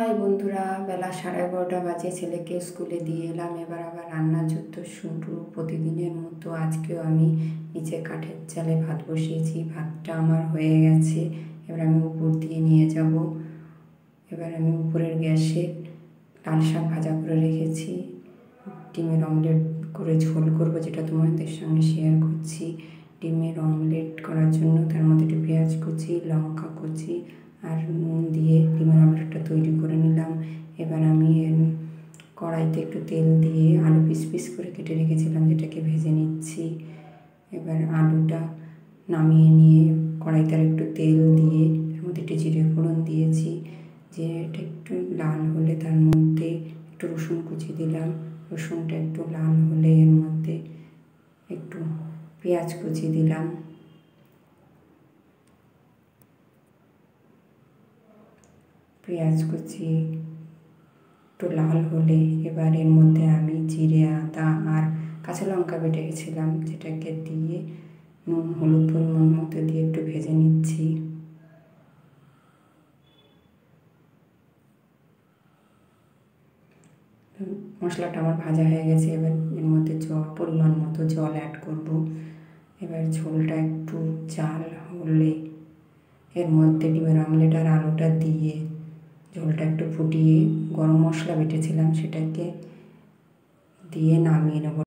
High বন্ধুরা, বেলা 11:30 বাজে। ছেলেকে স্কুলে দিয়ে এলাম। এবার আবার রান্নার যুদ্ধ শুরু। প্রতিদিনের মতো আজকেও আমি নিচে কাঠের চালে ভাত বসিয়েছি। ভাতটা আমার হয়ে গেছে। এবার আমি উপর দিয়ে নিয়ে যাব। এবার আমি উপরের গ্যাসে লাল শাক ভাজা করে রেখেছি। ডিমের অমলেট করে ঝোল করব, যেটা তোমাদের সঙ্গে শেয়ার করছি। ডিমের অমলেট করার জন্য তার মধ্যে একটু পেঁয়াজ কুচি, লঙ্কা কুচি আর নুন দিয়ে ডিমের অমলেটটা তৈরি করে নিলাম। এবার আমি কড়াইতে একটু তেল দিয়ে আলু পিস পিস করে কেটে রেখেছিলাম, যেটাকে ভেজে নিচ্ছি। এবার আলুটা নামিয়ে নিয়ে কড়াইতে আর একটু তেল দিয়ে তার মধ্যে একটু জিরে ফোড়ন দিয়েছি। জিরেটা একটু লাল হলে তার মধ্যে একটু রসুন কুচি দিলাম। রসুনটা একটু লাল হলে এর মধ্যে একটু পেঁয়াজ কুচি দিলাম। পেঁয়াজ কুচি একটু লাল হলে এবার এর মধ্যে আমি জিরে, আদা আর কাঁচা লঙ্কা বেটে রেখেছিলাম, যেটাকে দিয়ে নুন হলুদ পরিমাণ মতো দিয়ে একটু ভেজে নিচ্ছি। মশলাটা আমার ভাজা হয়ে গেছে। এবার এর মধ্যে পরিমাণ মতো জল অ্যাড করব। এবার ঝোলটা একটু জাল হলে এর মধ্যে ডিমের অমলেট আর আলুটা দিয়ে ঝোলটা একটু ফুটিয়ে গরম মশলা বেটেছিলাম সেটাকে দিয়ে নামিয়ে নেব।